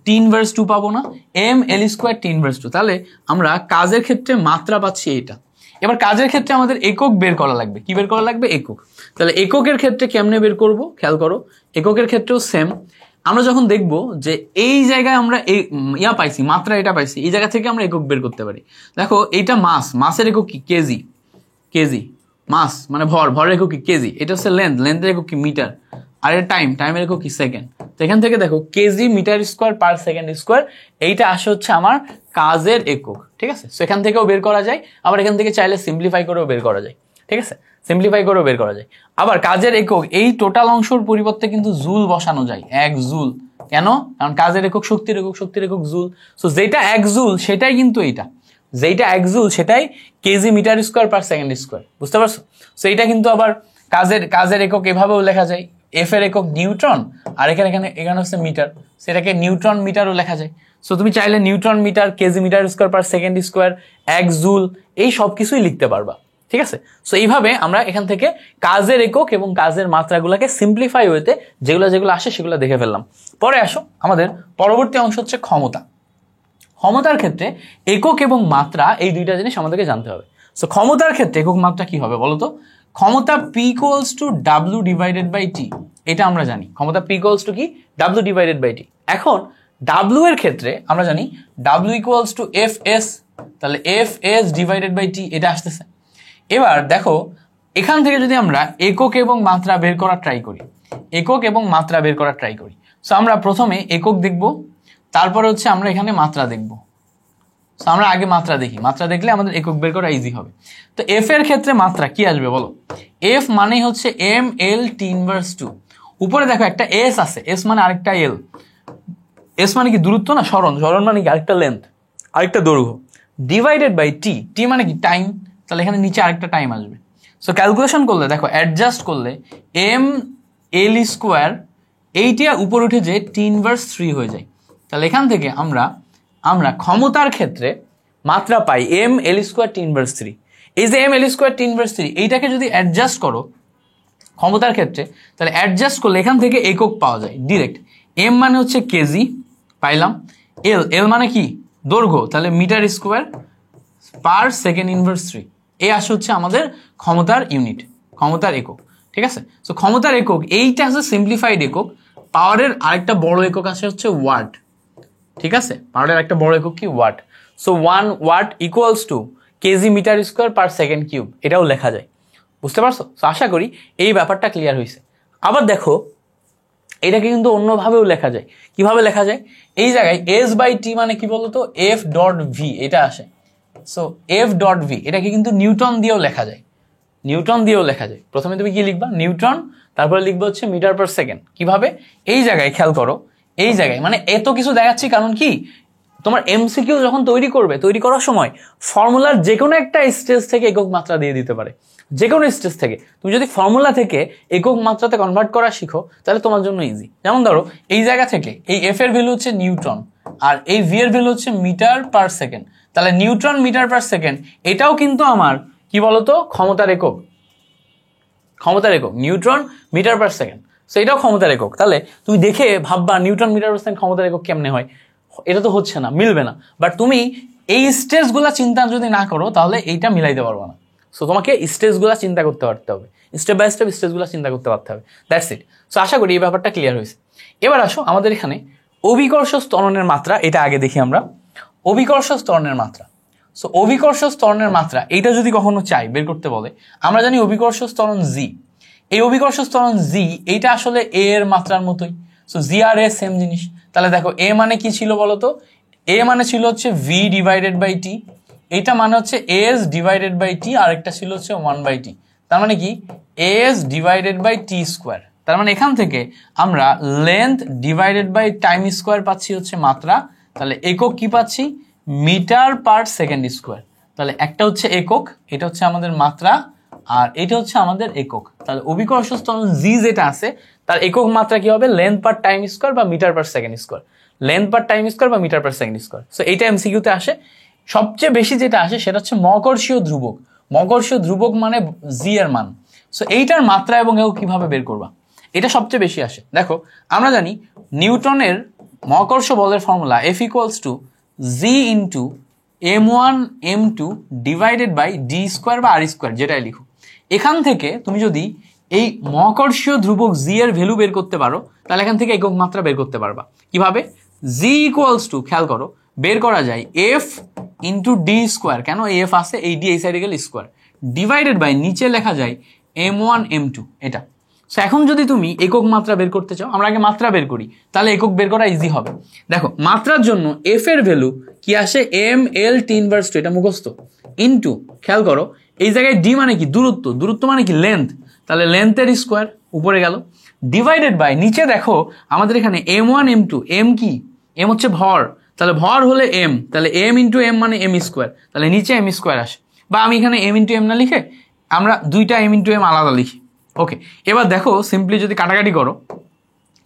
T inverse 2 পাবো না, M L square T inverse 2। তাহলে আমরা কাজের ক্ষেত্রে মাত্রা পাচ্ছি এইটা। এবার কাজের ক্ষেত্রে আমাদের একক বের করা লাগবে, কি বের করা লাগবে, একক। তাহলে এককের ক্ষেত্রে কেমনে বের করব, খেয়াল করো এককের ক্ষেত্রেও সেম। আমরা যখন দেখব যে এই জায়গায় আমরা পাইছি মাত্রা, এটা পাইছি, এই জায়গা থেকে আমরা একক বের করতে পারি। দেখো এইটা মাসের একক কি কেজি, মাস মানে ভর, ভরের একক কি কেজি, এটা হচ্ছে লেন্থ, লেন্থের একক কি মিটার, আর এটা টাইম, টাইমের একক কি সেকেন্ড। তো এখান থেকে দেখো KG metre square per second square, এইটা আসে হচ্ছে আমার কাজের একক, ঠিক আছে। সো এখান থেকেও বের করা যায়, আবার এখান থেকে চাইলে সিম্পলিফাই করেও বের করা যায়, ঠিক আছে, সিম্পলিফাই করেও বের করা যায়। আবার কাজের একক এই টোটাল অংশের পরিবর্তে কিন্তু জুল বসানো যায়, 1 জুল। কেন? কারণ কাজের একক শক্তির একক, শক্তির একক জুল। সো যেটা 1 জুল সেটাই কিন্তু এইটা, যেটা 1 জুল সেটাই KG metre square per second square, বুঝতে পারছো? সো এইটা কিন্তু আবার কাজের একক এভাবেও লেখা যায়, এফ এর একক নিউটন, আর এখানে হচ্ছে মিটার, সেটাকে নিউটন মিটারও লেখা যায়। সো তুমি চাইলে newton metre, KG metre square per second square, 1 joule, এই সব কিছুই লিখতে পারবা, ঠিক আছে। সো এইভাবে আমরা এখান থেকে কাজের একক এবং কাজের মাত্রাগুলোকে সিম্পলিফাই ওয়েতে যেগুলো আসে সেগুলো দেখে ফেললাম। পরে আসো আমাদের পরবর্তী অংশ হচ্ছে ক্ষমতা। ক্ষমতার ক্ষেত্রে একক এবং মাত্রা এই দুইটা জিনিস আমাদেরকে জানতে হবে। সো ক্ষমতার ক্ষেত্রে একক মাত্রা কি হবে বলতো? ক্ষমতা P equals to W divided by T, এটা আমরা জানি। ক্ষমতা P ইকুয়ালস টু কি? W divided by T। এখন W এর ক্ষেত্রে আমরা জানি W ইকুয়ালস টু Fs, তাহলে Fs ডিভাইডেড বাই T এটা আসতেছে। এবার দেখো এখান থেকে যদি আমরা একক এবং মাত্রা বের করার ট্রাই করি, একক এবং মাত্রা বের করার ট্রাই করি, সো আমরা প্রথমে একক দেখব, তারপরে হচ্ছে আমরা এখানে মাত্রা দেখব। সো আমরা আগে মাত্রা দেখি, মাত্রা দেখলে আমাদের একক বের করা ইজি হবে। তো এফ এর ক্ষেত্রে মাত্রা কি আসবে বলো? এফ মানে হচ্ছে এম এল টি ইনভার্স 2। উপরে দেখো একটা এস আছে, এস মানে আরেকটা এল, এস মানে কি দূরত্ব না, সরণ, সরণ মানে কি আরেকটা লেন্থ, আরেকটা দৈর্ঘ্য, ডিভাইডেড বাই টি, টি মানে কি টাইম, তাহলে এখানে নিচে আরেকটা টাইম আসবে। সো ক্যালকুলেশন করলে দেখো অ্যাডজাস্ট করলে এম এল স্কোয়ার এইটা উপর উঠে যে টি ইনভার্স 3 হয়ে যায়। তাহলে এখান থেকে আমরা ক্ষমতার ক্ষেত্রে মাত্রা পাই M L square T inverse 3। এই যে M L square T inverse 3 এইটাকে যদি অ্যাডজাস্ট করো ক্ষমতার ক্ষেত্রে, তাহলে অ্যাডজাস্ট করলে এখান থেকে একক পাওয়া যায় ডিরেক্ট। এম মানে হচ্ছে কেজি পাইলাম, এল মানে কি দৈর্ঘ্য, তাহলে metre square per second inverse 3, এই আসে হচ্ছে আমাদের ক্ষমতার ইউনিট, ক্ষমতার একক, ঠিক আছে। সো ক্ষমতার একক এইটা হচ্ছে সিম্পলিফাইড একক। পাওয়ারের আরেকটা বড় একক আসে হচ্ছে ওয়াট, ঠিক আছে, পাওয়ারের একটা বড় একক কি watt. So 1 watt equals to KG metre square per second cube, এটাও লেখা যায়, বুঝতে পারছো? সো আশা করি এই ব্যাপারটা ক্লিয়ার হয়েছে। আবার দেখো এটাকে কিন্তু অন্যভাবেও লেখা যায়। কিভাবে লেখা যায়? এই জায়গায় এস বাই টি মানে কি বলতো? এফ ডট ভি এটা আসে। সো এফ ডট ভি এটাকে কিন্তু নিউটন দিয়েও লেখা যায়, নিউটন দিয়েও লেখা যায়। প্রথমে তুমি কি লিখবা? নিউটন, তারপরে লিখবা হচ্ছে মিটার পার সেকেন্ড। কিভাবে? এই জায়গায় খেয়াল করো, এই জায়গায় মানে এত কিছু দেখাচ্ছি কারণ কি তোমার এমসিকিউ যখন তৈরি করার সময় ফর্মুলার যে কোনো একটা স্টেজ থেকে একক মাত্রা দিয়ে দিতে পারে, যে কোনো স্টেজ থেকে। তুমি যদি ফর্মুলা থেকে একক মাত্রাতে কনভার্ট করা শিখো তাহলে তোমার জন্য ইজি। যেমন ধরো এই জায়গা থেকে এই এফ এর ভ্যালু হচ্ছে নিউটন আর এই ভি এর ভ্যালু হচ্ছে মিটার পার সেকেন্ড, তাহলে নিউটন মিটার পার সেকেন্ড এটাও কিন্তু আমার কি বলতো ক্ষমতার একক, ক্ষমতার একক newton metre per second. So এটাও ক্ষমতার একক। তাহলে তুমি দেখে ভাববা নিউটন মিটার পার সেকেন্ড ক্ষমতার একক কেমনে হয়, এটা তো হচ্ছে না, মিলবে না। বাট তুমি এই স্টেজগুলা চিন্তা যদি না করো তাহলে এইটা মিলাইতে পারবো না। সো তোমাকে স্টেজগুলা চিন্তা করতে পারতে হবে, স্টেপ বাই স্টেপ স্টেজগুলা চিন্তা করতে পারতে হবে, দ্যাটস ইট। সো আশা করি এই ব্যাপারটা ক্লিয়ার হয়েছে। এবার আসো আমাদের এখানে অভিকর্ষ ত্বরণের মাত্রা, এটা আগে দেখি আমরা। অভিকর্ষ ত্বরণের মাত্রা, সো অভিকর্ষ ত্বরণের মাত্রা এইটা যদি কখনো চাই বের করতে বলে, আমরা জানি অভিকর্ষ ত্বরণ জি। এই অভিকর্ষ ত্বরণ জি এইটা আসলে এ এর মাত্রার মতোই। সো জি আর এ সেম জিনিস। তাহলে দেখো এ মানে কি ছিল বলতো? এ মানে ছিল হচ্ছে ভি ডিভাইডেড বাই টি, এইটা মানে হচ্ছে এস ডিভাইডেড বাই টি, আর একটা ছিল হচ্ছে 1/t। তার মানে কি S divided by T square. তার মানে এখান থেকে আমরা length divided by time square পাচ্ছি হচ্ছে মাত্রা। তাহলে একক কি পাচ্ছি? Metre per second square. তাহলে একটা হচ্ছে একক, এটা হচ্ছে আমাদের মাত্রা, আর এটা হচ্ছে আমাদের একক। তাহলে অভিকর্ষ ত্বরণ জি যেটা আছে তার একক মাত্রা কি হবে? লেন্থ পার টাইম স্কোয়ার বা metre per second square, length per time square বা metre per second square. So এইটা এমসিকিউতে আসে। সবচেয়ে বেশি যেটা আসে সেটা হচ্ছে মহাকর্ষীয় ধ্রুবক। মহাকর্ষীয় ধ্রুবক মানে জি এর মান। সো এইটার মাত্রা এবং একক কিভাবে বের করবা, এটা সবচেয়ে বেশি আসে। দেখো আমরা জানি নিউটনের মহাকর্ষ বলের formula F equals to G into m1 m2 divided by D square বা আর স্কোয়ার, যেটাই লিখো। এখান থেকে তুমি যদি এই মহাকর্ষীয় ধ্রুবক জি এর ভ্যালু বের করতে পারো তাহলে এখান থেকে একক মাত্রা বের করতে পারবা। কিভাবে? জি ইকুয়ালস টু, খেয়াল করো, বের করা যায় এফ ইন্টু ডি স্কোয়ার। কেন? এফ আছে, এই ডি এই সাইডে গেলে স্কোয়ার, ডিভাইডেড বাই নিচে লেখা যায় m1 m2 এটা। সো এখন যদি তুমি একক মাত্রা বের করতে চাও, আমরা আগে মাত্রা বের করি, তাহলে একক বের করা ইজি হবে। দেখো মাত্রার জন্য এফ এর ভ্যালু কি আসে, M L T inverse two, এটা মুখস্থ, ইনটু, খেয়াল করো এই জায়গায় ডি মানে কি দূরত্ব, দূরত্ব মানে কি লেন্থ, তাহলে লেন্থের স্কোয়ার উপরে গেল, ডিভাইডেড বাই নিচে দেখো আমাদের এখানে m1 m2, এম কি, এম হচ্ছে ভর, তাহলে ভর হলে এম, তাহলে এম ইন্টু এম মানে এম স্কোয়ার, তাহলে নিচে এম স্কোয়ার আসে, বা আমি এখানে এম ইন্টু এম না লিখে আমরা দুইটা এম ইন্টু এম আলাদা লিখি। ওকে, এবার দেখো সিম্পলি যদি কাটাকাটি করো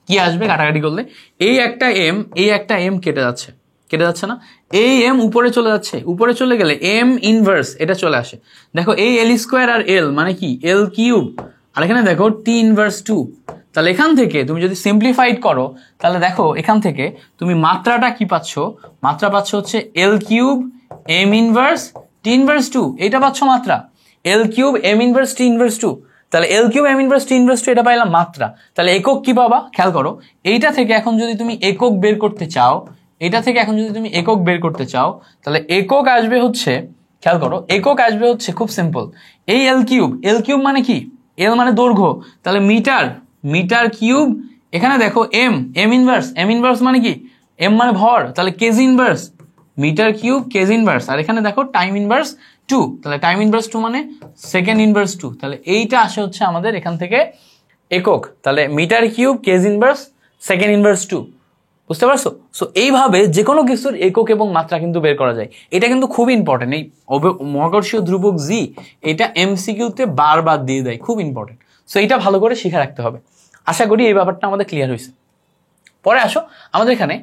কি আসবে, কাটাকাটি করলে এই একটা এম, এই একটা এম কেটে যাচ্ছে, কেটে যাচ্ছে না, এই এম উপরে চলে যাচ্ছে, উপরে চলে গেলে এম ইনভার্স এটা চলে আসে। দেখো এই এল স্কোয়ার আর এল মানে কি এল কিউব, আর এখানে দেখো টি ইনভার্স 2, তাহলে এখান থেকে তুমি যদি সিম্পলিফাইড করো তাহলে দেখো এখান থেকে তুমি মাত্রাটা কি পাচ্ছ, মাত্রা পাচ্ছ হচ্ছে L cube M inverse T inverse 2, এটা পাচ্ছ মাত্রা, L cube M inverse T inverse 2, তাহলে L cube M inverse T inverse 2 এটা পাইলাম মাত্রা। তাহলে একক কি পাবা, খেয়াল করো এইটা থেকে এখন যদি তুমি একক বের করতে চাও, এটা থেকে এখন যদি তুমি একক বের করতে চাও তাহলে একক আসবে হচ্ছে, খেয়াল করো একক আসবে হচ্ছে খুব সিম্পল, এই এল কিউব, এল কিউব মানে কি, এল মানে দৈর্ঘ্য, তাহলে মিটার, মিটার কিউব, এখানে দেখো এম, এম ইনভার্স মানে কি, এম মানে ভর, তাহলে K G inverse, metre cube KG inverse, আর এখানে দেখো টাইম ইনভার্স 2, তাহলে টাইম ইনভার্স 2 মানে সেকেন্ড ইনভার্স 2, তাহলে এইটা আসে হচ্ছে আমাদের এখান থেকে একক, তাহলে metre cube KG inverse second inverse 2, বুঝতে পারছো? সো এইভাবে যে কোনো কিছুর একক এবং মাত্রা কিন্তু বের করা যায়, এটা কিন্তু খুব ইম্পর্টেন্ট। এই মহাকর্ষীয় ধ্রুবক জি, এটা এমসিকিউতে বারবার দিয়ে দেয়, খুব ইম্পর্টেন্ট। সো এইটা ভালো করে শিখে রাখতে হবে। আশা করি এই ব্যাপারটা আমাদের ক্লিয়ার হয়েছে। পরে আসো আমাদের এখানে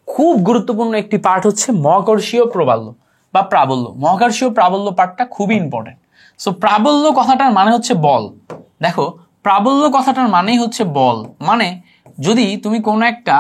খুব গুরুত্বপূর্ণ একটি পার্ট হচ্ছে মহাকর্ষীয় প্রবাল্য বা প্রাবল্য। মহাকর্ষীয় প্রাবল্য পার্টটা খুবই ইম্পর্টেন্ট। সো প্রাবল্য কথাটার মানে হচ্ছে বল। দেখো প্রাবল্য কথাটার মানেই হচ্ছে বল, মানে যদি তুমি কোনো একটা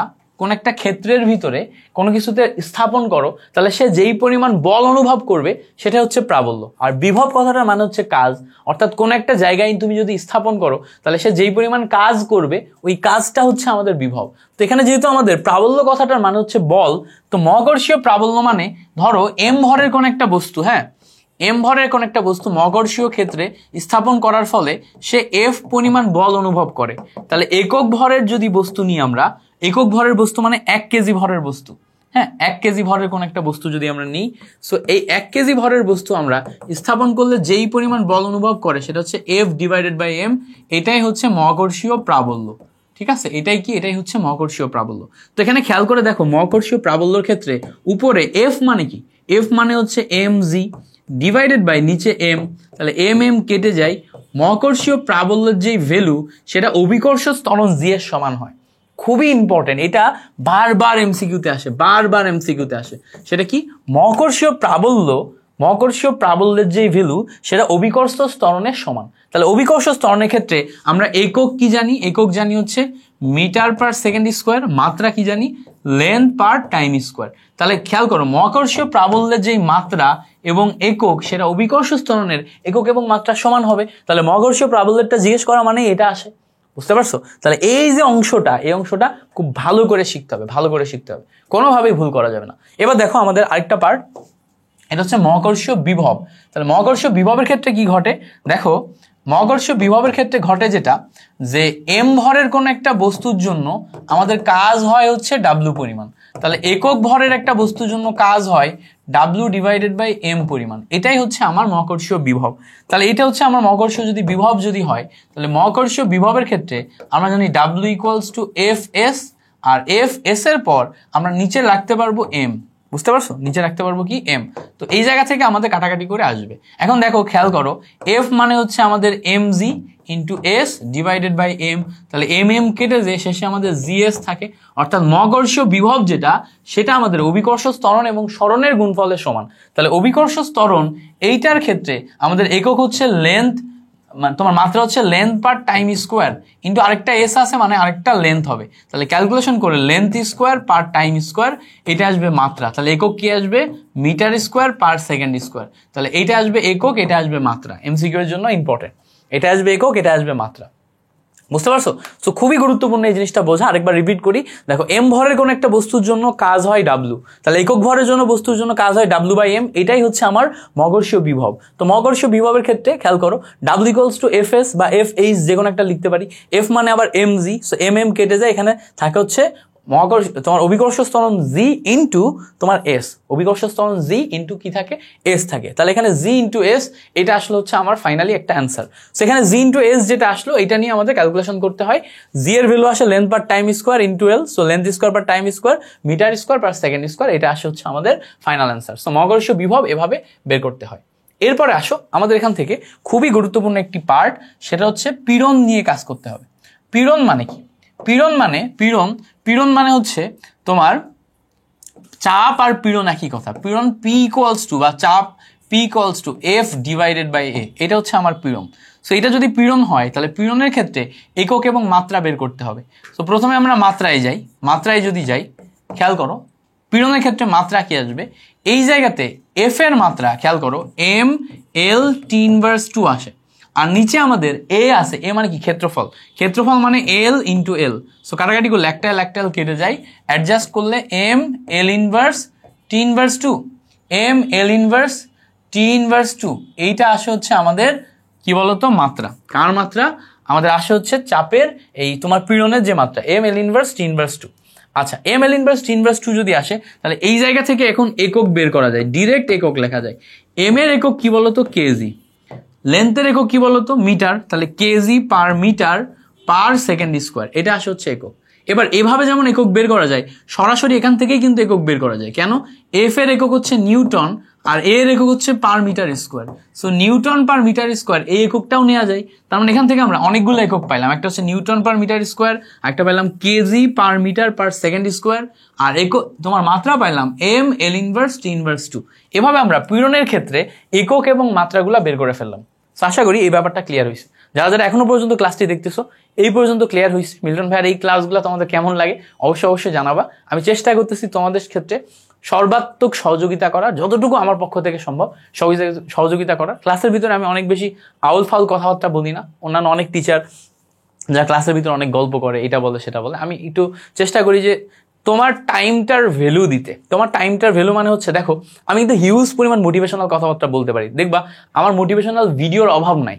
ক্ষেত্রের ভিতরে কোনো কিছুতে স্থাপন করো তাহলে সে যেই পরিমাণ বল অনুভব করবে সেটা হচ্ছে প্রাবল্য। আর বিভব কথাটার মানে হচ্ছে কাজ, অর্থাৎ কোনো একটা জায়গায় তুমি যদি স্থাপন করো তাহলে সে যেই পরিমাণ কাজ করবে ওই কাজটা হচ্ছে আমাদের বিভব। তো এখানে যেহেতু আমাদের প্রাবল্য কথাটার মানে হচ্ছে বল, তো মহাকর্ষীয় প্রাবল্য মানে ধরো এম ভরের কোন একটা বস্তু, হ্যাঁ এম ভরের কোন একটা বস্তু মহাকর্ষীয় ক্ষেত্রে স্থাপন করার ফলে সে এফ পরিমাণ বল অনুভব করে। তাহলে একক ভরের যদি বস্তু নিই আমরা, একক ভরের বস্তু মানে 1 কেজি ভরের বস্তু, হ্যাঁ 1 কেজি ভরের কোন একটা বস্তু যদি আমরা নিই, সো এই 1 কেজি ভরের বস্তু আমরা স্থাপন করলে যেই পরিমাণ বল অনুভব করে সেটা হচ্ছে এফ ডিভাইডেড বাই এম, এটাই হচ্ছে মহাকর্ষীয় প্রাবল্য। ঠিক আছে, এটাই কি, এটাই হচ্ছে মহাকর্ষীয় প্রাবল্য। তো এখানে খেয়াল করে দেখো মহাকর্ষীয় প্রাবল্যর ক্ষেত্রে উপরে এফ মানে কি, এফ মানে হচ্ছে এম জি ডিভাইডেড বাই নিচে এম, তাহলে এম এম কেটে যায়, মহাকর্ষীয় প্রাবল্যের যে ভ্যালু সেটা অভিকর্ষ ত্বরণ জি এর সমান হয়। খুবই ইম্পর্টেন্ট, এটা বারবার এমসিকিউতে আসে, বারবার এমসিকিউতে আসে। সেটা কি, মহাকর্ষীয় প্রাবল্যের যে ভ্যালু সেটা অভিকর্ষ ত্বরণের সমান। তাহলে অভিকর্ষ ত্বরণের ক্ষেত্রে আমরা একক কি জানি, একক জানি হচ্ছে মিটার পার সেকেন্ড স্কোয়ার, মাত্রা কি জানি লেন্থ পার টাইম স্কোয়ার। তাহলে খেয়াল করো মহাকর্ষীয় প্রাবল্যের যেই মাত্রা এবং একক সেটা অভিকর্ষ ত্বরণের একক এবং মাত্রা সমান হবে। তাহলে মহাকর্ষীয় প্রাবল্যটা জিজ্ঞেস করা মানে এটা আসে, বুঝতে পারছো? তাহলে এই যে অংশটা, এই অংশটা খুব ভালো করে শিখতে হবে, ভালো করে শিখতে হবে, কোনোভাবেই ভুল করা যাবে না। এবার দেখো আমাদের আরেকটা পার্ট, এটা হচ্ছে মহাকর্ষীয় বিভব। তাহলে মহাকর্ষীয় বিভবের ক্ষেত্রে কি ঘটে, দেখো মহাকর্ষীয় বিভবের ক্ষেত্রে ঘটে যেটা, যে এম ভরের কোন একটা বস্তুর জন্য আমাদের কাজ হয় হচ্ছে ডাব্লিউ পরিমাণ। তাহলে একক ভরের একটা বস্তুর জন্য কাজ হয় ডাব্লিউ ডিভাইডেড বাই এম পরিমাণ, এটাই হচ্ছে আমার মহাকর্ষীয় বিভব। তাহলে এটা হচ্ছে আমার মহাকর্ষীয় যদি বিভব যদি হয়, তাহলে মহাকর্ষীয় বিভবের ক্ষেত্রে আমরা জানি W equals to F S, আর এফ এস এর পর আমরা নিচে রাখতে পারবো এম, বুঝতে পারছো, নিচে রাখতে পারবো কি এম। তো এই জায়গা থেকে আমাদের কাটাকাটি করে আসবে। এখন দেখো খেয়াল করো এফ মানে হচ্ছে আমাদের M G into S divided by M, তাহলে এম এম কেটে যে শেষে আমাদের জি এস থাকে, অর্থাৎ মহাকর্ষীয় বিভব যেটা সেটা আমাদের অভিকর্ষ ত্বরণ এবং সরণের গুণফলের সমান। তাহলে অভিকর্ষ ত্বরণ এইটার ক্ষেত্রে আমাদের একক হচ্ছে লেন্থ, তোমার মাত্রা হচ্ছে লেন্থ পার টাইম স্কোয়ার, কিন্তু আরেকটা এস আছে মানে আরেকটা লেন্থ হবে। তাহলে ক্যালকুলেশন করে length square per time square, এটা আসবে মাত্রা। তাহলে একক কি আসবে, metre square per second square. তাহলে এইটা আসবে একক, এটা আসবে মাত্রা, এমসিকিউ এর জন্য ইম্পর্টেন্ট। এটা আসবে একক, এটা আসবে মাত্রা। বুঝতে পারছো? সো খুবই গুরুত্বপূর্ণ এই জিনিসটা বোঝা। আরেকবার রিপিট করি, দেখো এম ভরের কোনো একটা বস্তুর জন্য কাজ হয় ডাব্লু, তাহলে একক ভরের জন্য বস্তুর জন্য কাজ হয় ডাব্লু বাই এম, এটাই হচ্ছে আমার মহাকর্ষীয় বিভব। তো মহাকর্ষীয় বিভবের ক্ষেত্রে খেয়াল করো, W equals to F S বা এফ এইচ যে কোনো একটা লিখতে পারি। এফ মানে আবার M G, so M M কেটে যায়, এখানে থাকে হচ্ছে তোমার অভিকর্ষ ত্বরণ জি ইন্টু তোমার এস, অভিকর্ষ ত্বরণ জি ইন্টু কি থাকে, এস থাকে। তাহলে এখানে জি ইন্টু এস, এটা আসলে হচ্ছে আমার ফাইনালি একটা অ্যান্সার। সেখানে জি ইন্টু এস যেটা আসলো, এটা নিয়ে আমাদের ক্যালকুলেশন করতে হয়। জি এর ভ্যালু আসে length per time square into L, so length square per time square metre square per second square, এটা আসে হচ্ছে আমাদের ফাইনাল অ্যান্সার। সো মহাকর্ষীয় বিভব এভাবে বের করতে হয়। এরপরে আসো আমাদের এখান থেকে খুবই গুরুত্বপূর্ণ একটি পার্ট, সেটা হচ্ছে পীড়ন নিয়ে কাজ করতে হবে। পীড়ন মানে কি? পীড়ন মানে হচ্ছে তোমার চাপ আর পীড়ন একই কথা। পীড়ন পি ইকুয়ালস টু বা চাপ P equals to F divided by A, এটা হচ্ছে আমার পীড়ন। সো এটা যদি পীড়ন হয় তাহলে পীড়নের ক্ষেত্রে একক এবং মাত্রা বের করতে হবে। তো প্রথমে আমরা মাত্রায় যাই। মাত্রায় যদি যাই, খেয়াল করো পীড়নের ক্ষেত্রে মাত্রা কি আসবে, এই জায়গাতে এফ এর মাত্রা খেয়াল করো এম এল টি ইনভার্স 2 আসে, আর নিচে আমাদের এ আছে। এ মানে কি? ক্ষেত্রফল। ক্ষেত্রফল মানে এল ইন্টু এল। সো কাটাকাটি করলে একটা এল কেটে যায়, অ্যাডজাস্ট করলে M L inverse T inverse 2, M L inverse T inverse 2, এইটা আসে হচ্ছে আমাদের কি বলতো মাত্রা। কার মাত্রা? আমাদের আসে হচ্ছে চাপের এই তোমার পীড়নের যে মাত্রা, M L inverse T inverse 2। আচ্ছা, M L inverse T inverse 2 যদি আসে, তাহলে এই জায়গা থেকে এখন একক বের করা যায়, ডিরেক্ট একক লেখা যায়। এম এর একক কি বলতো? কেজি। লেন্থের একক কি বলতো? মিটার। তাহলে KG per metre per second square, এটা আসে হচ্ছে একক। এবার এভাবে যেমন একক বের করা যায়, সরাসরি এখান থেকেই কিন্তু একক বের করা যায়। কেন? এফ এর একক হচ্ছে নিউটন আর এর একক হচ্ছে per metre square. So newton per metre square এই এককটাও নেওয়া যায়। তার মানে এখান থেকে আমরা অনেকগুলো একক পাইলাম। একটা হচ্ছে নিউটন পার মিটার স্কোয়ার, একটা পাইলাম K G per metre per second square, আর একক তোমার মাত্রা পাইলাম M L inverse T inverse 2। এভাবে আমরা পীড়নের ক্ষেত্রে একক এবং মাত্রাগুলো বের করে ফেললাম। আশা করি এই ব্যাপারটা ক্লিয়ার হয়েছে। যারা যারা এখনো পর্যন্ত ক্লাসটি দেখতেছো, এই পর্যন্ত ক্লিয়ার হয়েছে। মিল্টন ভাইয়ের এই ক্লাসগুলো তোমাদের কেমন লাগে অবশ্যই জানাবা। আমি চেষ্টা করতেছি তোমাদের ক্ষেত্রে সর্বাত্মক সহযোগিতা করা, যতটুকু আমার পক্ষ থেকে সম্ভব সহযোগিতা করা। ক্লাসের ভিতরে আমি অনেক বেশি আউল ফাউল কথাবার্তা বলি না। অন্যান্য অনেক টিচার যারা ক্লাসের ভিতরে অনেক গল্প করে, এটা বলে সেটা বলে, আমি একটু চেষ্টা করি যে তোমার টাইমটার ভ্যালু দিতে। তোমার টাইমটার ভ্যালু মানে হচ্ছে, দেখো আমি কিন্তু হিউজ পরিমাণ মোটিভেশনাল কথাবার্তা বলতে পারি। দেখবা আমার মোটিভেশনাল ভিডিওর অভাব নাই।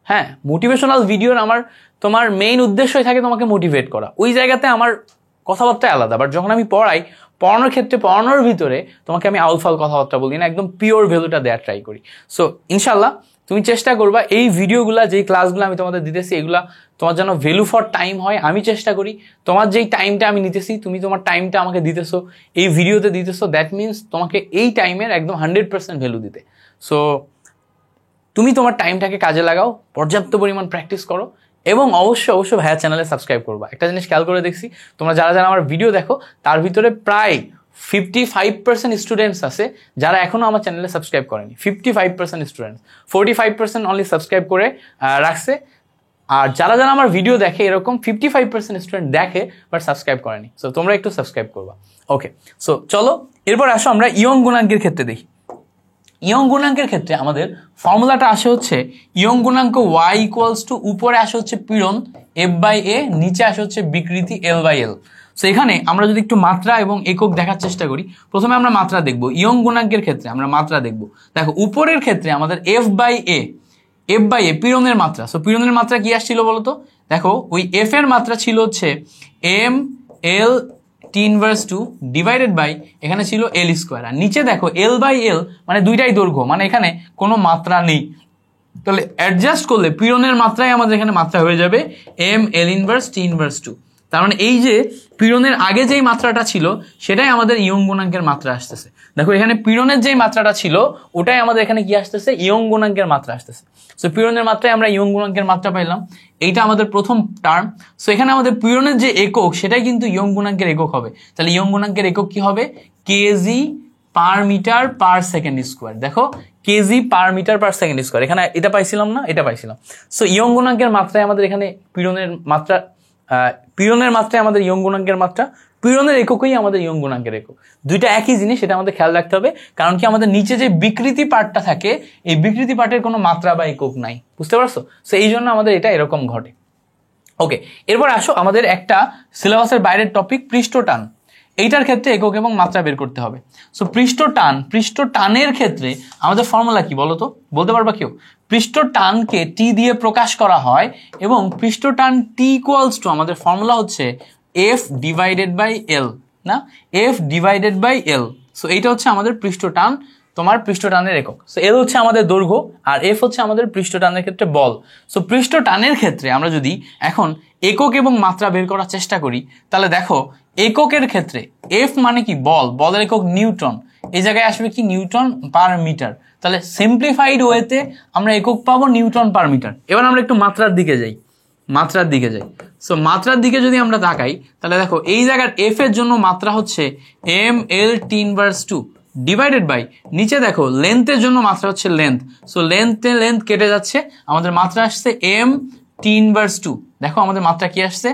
হ্যাঁ, মোটিভেশনাল ভিডিওর আমার তোমার মেইন উদ্দেশ্যই থাকে তোমাকে মোটিভেট করা। ওই জায়গাতে আমার কথাবার্তা আলাদা। বাট যখন আমি পড়ানোর ক্ষেত্রে পড়ানোর ভিতরে তোমাকে আমি আউলফাল কথাবার্তা বলি না, একদম পিওর ভ্যালুটা দেওয়ার ট্রাই করি। সো ইনশাল্লাহ তুমি চেষ্টা করবা এই ভিডিওগুলা, যেই ক্লাসগুলো আমি তোমাদের দিতেছি, এগুলা তোমার যেন ভ্যালু ফর টাইম হয়। আমি চেষ্টা করি তোমার যেই টাইমটা আমি নিতেছি, তুমি তোমার টাইমটা আমাকে দিতেছো, এই ভিডিওতে দিতেছো, দ্যাট মিনস তোমাকে এই টাইমের একদম 100% ভ্যালু দিতে। সো তুমি তোমার টাইমটাকে কাজে লাগাও, পর্যাপ্ত পরিমাণ প্র্যাকটিস করো, এবং অবশ্যই ভাইয়া চ্যানেলে সাবস্ক্রাইব করবা। একটা জিনিস খেয়াল করে দেখছি, তোমরা যারা যারা আমার ভিডিও দেখো তার ভিতরে প্রায় 55% স্টুডেন্টস আছে যারা এখনো আমার চ্যানেলে সাবস্ক্রাইব করেনি। 55% স্টুডেন্টস, 45% অনলি সাবস্ক্রাইব করে রাখছে। আর যারা যারা আমার ভিডিও দেখে, এরকম 55% স্টুডেন্ট দেখে বাট সাবস্ক্রাইব করেনি। সো তোমরা একটু সাবস্ক্রাইব করবা। ওকে, সো চলো এরপর আসো আমরা ইয়ং গুণাঙ্কের ক্ষেত্রে দেখি। ইয়ং গুণাঙ্কের ক্ষেত্রে আমাদের ফর্মুলাটা আসে হচ্ছে ইয়ং গুণাঙ্ক y ইকুয়ালস টু, উপরে আসে হচ্ছে পীড়ন f বাই a, নিচে আসে হচ্ছে বিকৃতি l বাই l। সো এখানে আমরা যদি একটু মাত্রা এবং একক দেখার চেষ্টা করি, প্রথমে আমরা মাত্রা দেখবো। ইয়ং গুণাঙ্কের ক্ষেত্রে আমরা মাত্রা দেখবো। দেখো উপরের ক্ষেত্রে আমাদের f বাই a পীড়নের মাত্রা। সো পীড়নের মাত্রা কি আসছিল বলতো? দেখো ওই f এর মাত্রা ছিল হচ্ছে m l T inverse 2 divided by এখানে ছিল এল স্কোয়ার, আর নিচে দেখো এল বাই এল মানে দুইটাই দৈর্ঘ্য, মানে এখানে কোনো মাত্রা নেই। তাহলে অ্যাডজাস্ট করলে পীড়নের মাত্রাই আমাদের এখানে মাত্রা হয়ে যাবে M L inverse T inverse 2। তার মানে এই যে পীড়নের আগে যেই মাত্রাটা ছিল সেটাই আমাদের ইয়ং গুণাঙ্কের মাত্রা আসতেছে। দেখো এখানে পীড়নের যেই মাত্রাটা ছিল ওটাই আমাদের এখানে কি আসতেছে? ইয়ং গুণাঙ্কের মাত্রা আসতেছে। সো পীড়নের মাত্রায় আমরা ইয়ং গুণাঙ্কের মাত্রা পাইলাম, এইটা আমাদের প্রথম টার্ম। সো এখানে আমাদের পীড়নের যে একক সেটাই কিন্তু ইয়ং গুণাঙ্কের একক হবে। তাহলে ইয়ং গুণাঙ্কের একক কি হবে? K G per metre per second square. দেখো K G per metre per second square, এখানে এটা পাইছিলাম না, এটা পাইছিলাম। সো ইয়ং গুণাঙ্কের মাত্রায় আমাদের এখানে পীড়নের মাত্রায় আমাদের ইয়ং গুণাঙ্কের মাত্রা, পীড়নের এককই আমাদের ইয়ং গুণাঙ্কের একক। দুইটা একই জিনিস, এটা আমাদের খেয়াল রাখতে হবে। কারণ কি আমাদের নিচে যে বিকৃতি পার্টটা থাকে, এই বিকৃতি পার্টের কোনো মাত্রা বা একক নাই, বুঝতে পারছো? সো এই জন্য আমাদের এটা এরকম ঘটে। ওকে, এরপর আসো আমাদের একটা সিলেবাসের বাইরের টপিক পৃষ্ঠটান। এইটার ক্ষেত্রে একক এবং মাত্রা বের করতে হবে। সো পৃষ্ঠটানের ক্ষেত্রে আমাদের ফর্মুলা কি বলো তো, বলতে পারবা কেউ? পৃষ্ঠটানকে টি দিয়ে প্রকাশ করা হয় এবং পৃষ্ঠটান টি ইকুয়ালস টু আমাদের formula F divided divided by এল, না, F divided by L. So এইটা হচ্ছে আমাদের পৃষ্ঠটান, তোমার পৃষ্ঠটানের একক। সো এল হচ্ছে আমাদের দৈর্ঘ্য আর এফ হচ্ছে আমাদের পৃষ্ঠটানের ক্ষেত্রে বল। সো পৃষ্ঠটানের ক্ষেত্রে আমরা যদি এখন একক এবং মাত্রা বের করার চেষ্টা করি, তাহলে দেখো এককের ক্ষেত্রে এফ মানে কি বল, বলের একক নিউটন, এই জায়গায় আসবে কি নিউটন পার মিটার। তাহলে সিম্পলিফাইড ওয়েতে আমরা একক পাবো নিউটন পার মিটার। এবার আমরা একটু মাত্রার দিকে যাই, সো মাত্রার দিকে যদি আমরা তাকাই, তাহলে দেখো এই জায়গার এফ এর জন্য মাত্রা হচ্ছে M L T inverse 2 divided by, নিচে দেখো লেন্থের জন্য মাত্রা হচ্ছে লেন্থ। সো লেন্থ কেটে যাচ্ছে, আমাদের মাত্রা আসছে এম টি ইনভার্স 2। দেখো আমাদের মাত্রা কি আসছে,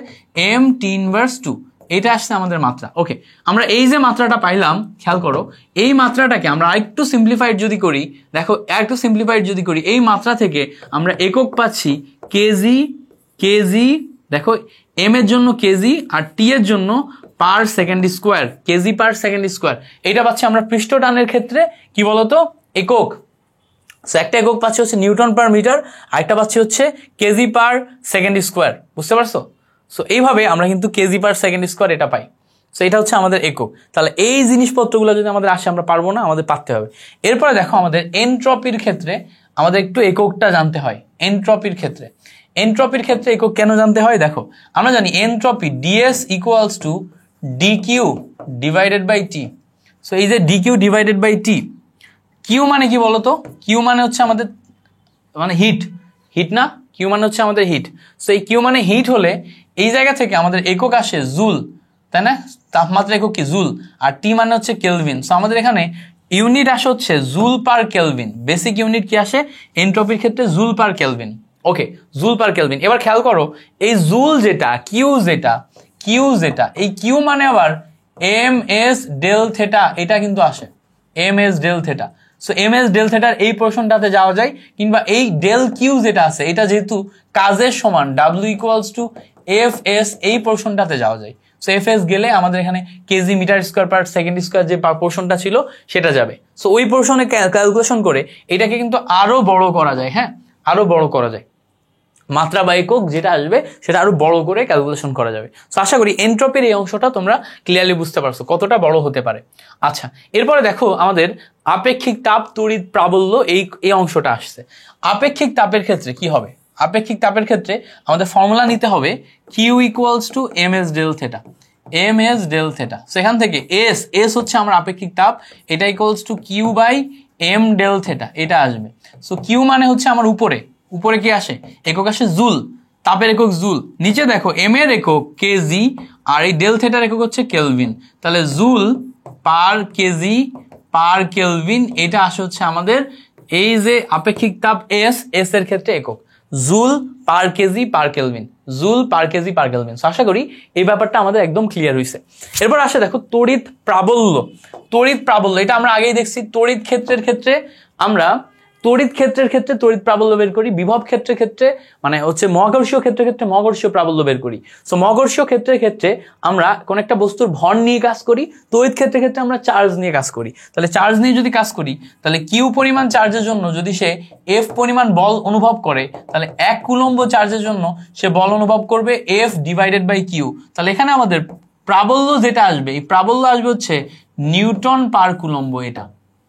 এম টি ইনভার্স 2, এটা আসছে আমাদের মাত্রা। ওকে, আমরা এই যে মাত্রাটা পাইলাম, খেয়াল করো এই মাত্রাটাকে আমরা আরেকটু সিম্পলিফাইড যদি করি, দেখো একটু সিম্পলিফাইড যদি করি, এই মাত্রা থেকে আমরা একক পাচ্ছি কেজি, দেখো এম এর জন্য কেজি আর টি এর জন্য পার সেকেন্ড স্কোয়ার, কেজি পার সেকেন্ড স্কোয়ার। এটা পাচ্ছি আমরা পৃষ্ঠটানের ক্ষেত্রে কি বলতো, একক। সো একটা একক পাচ্ছি হচ্ছে নিউটন পার মিটার, আরেকটা পাচ্ছি হচ্ছে কেজি পার সেকেন্ড স্কোয়ার, বুঝতে পারছো? সো এইভাবে আমরা কিন্তু কেজি পার সেকেন্ড স্কোয়ার এটা পাই। সো এটা হচ্ছে আমাদের একক। তাহলে এই জিনিসপত্রগুলো যদি আমাদের আসে, আমরা পারবো না, আমাদের পারতে হবে। এরপরে দেখো আমাদের এনট্রপির ক্ষেত্রে আমাদের একটু এককটা জানতে হয়। এনট্রপির ক্ষেত্রে একক কেন জানতে হয়? দেখো আমরা জানি entropy DS equals to DQ divided by T. So এই যে DQ divided by T, Q মানে কি বলতো? কিউ মানে হচ্ছে আমাদের মানে হিট না, কিউ মানে হচ্ছে আমাদের হিট। সো এই কিউ মানে হিট হলে এই জায়গা থেকে আমাদের একক আসে জুল, তাই না? তাপমাত্রা একক কি জুল, আর টি মানে হচ্ছে কেলভিন। সো আমাদের এখানে ইউনিট আসে হচ্ছে joule per kelvin, basic unit কি আসে এনট্রপির ক্ষেত্রে? Joule per kelvin. Okay, joule per kelvin. এবার খেয়াল করো এই জুল যেটা, কিউ যেটা, এই কিউ মানে আবার এম এস ডেল থেটা, এটা কিন্তু আসে M S del theta. So M S del থেটার এই পোর্শনটাতে যাওয়া যায়, কিংবা এই ডেল কিউ যেটা আছে এটা যেহেতু কাজের সমান W equals to F S, এই পোর্শনটাতে যাওয়া যায়। সো এফ এস গেলে আমাদের এখানে KG metre square per second square যে পোর্শনটা ছিল সেটা যাবে। সো ওই পোর্শনে ক্যালকুলেশন করে এটাকে কিন্তু আরো বড় করা যায়, হ্যাঁ, আরো বড় করা যায়। মাত্রা বা একক যেটা আসবে সেটা আরো বড় করে ক্যালকুলেশন করা যাবে। সো আশা করি এনট্রপির এই অংশটা তোমরা ক্লিয়ারলি বুঝতে পারছো কতটা বড় হতে পারে। আচ্ছা, এরপরে দেখো আমাদের আপেক্ষিক তাপ তড়িৎ প্রাবল্য, এই অংশটা আসছে। আপেক্ষিক তাপের ক্ষেত্রে কি হবে? আপেক্ষিক তাপের ক্ষেত্রে আমাদের ফর্মুলা নিতে হবে Q equals to M S del theta. সেখান থেকে এস হচ্ছে আমার আপেক্ষিক তাপ, এটা equals to Q by M del theta, এটা আসবে। সো কিউ মানে হচ্ছে আমার উপরে কি আসে, একক আসে জুল, তাপের একক জুল। নিচে দেখো এম এর একক কেজি আর এই ডেল থেটার একক হচ্ছে কেলভিন। তাহলে joule per KG per kelvin, এটা আসে হচ্ছে আমাদের এই যে আপেক্ষিক তাপ এস এর ক্ষেত্রে একক joule per KG per kelvin, joule per KG per kelvin. আশা করি এই ব্যাপারটা আমাদের একদম ক্লিয়ার হয়েছে। এরপর আসে দেখো তড়িৎ প্রাবল্য। এটা আমরা আগেই দেখছি। তড়িৎ ক্ষেত্রের ক্ষেত্রে আমরা তড়িৎ প্রাবল্য বের করি, বিভব ক্ষেত্রে মানে হচ্ছে মহাকর্ষীয় ক্ষেত্রে মহাকর্ষীয় প্রাবল্য বের করি। সো মহাকর্ষীয় ক্ষেত্রে আমরা কোন একটা বস্তুর ভর নিয়ে কাজ করি, তড়িৎ ক্ষেত্রে আমরা চার্জ নিয়ে কাজ করি। তাহলে চার্জ নিয়ে যদি কাজ করি, তাহলে কিউ পরিমাণ চার্জের জন্য যদি সে এফ পরিমাণ বল অনুভব করে, তাহলে 1 কুলম্ব চার্জের জন্য সে বল অনুভব করবে এফ ডিভাইডেড বাই কিউ। তাহলে এখানে আমাদের প্রাবল্য যেটা আসবে, এই প্রাবল্য আসবে হচ্ছে নিউটন পার কুলম্ব। এটা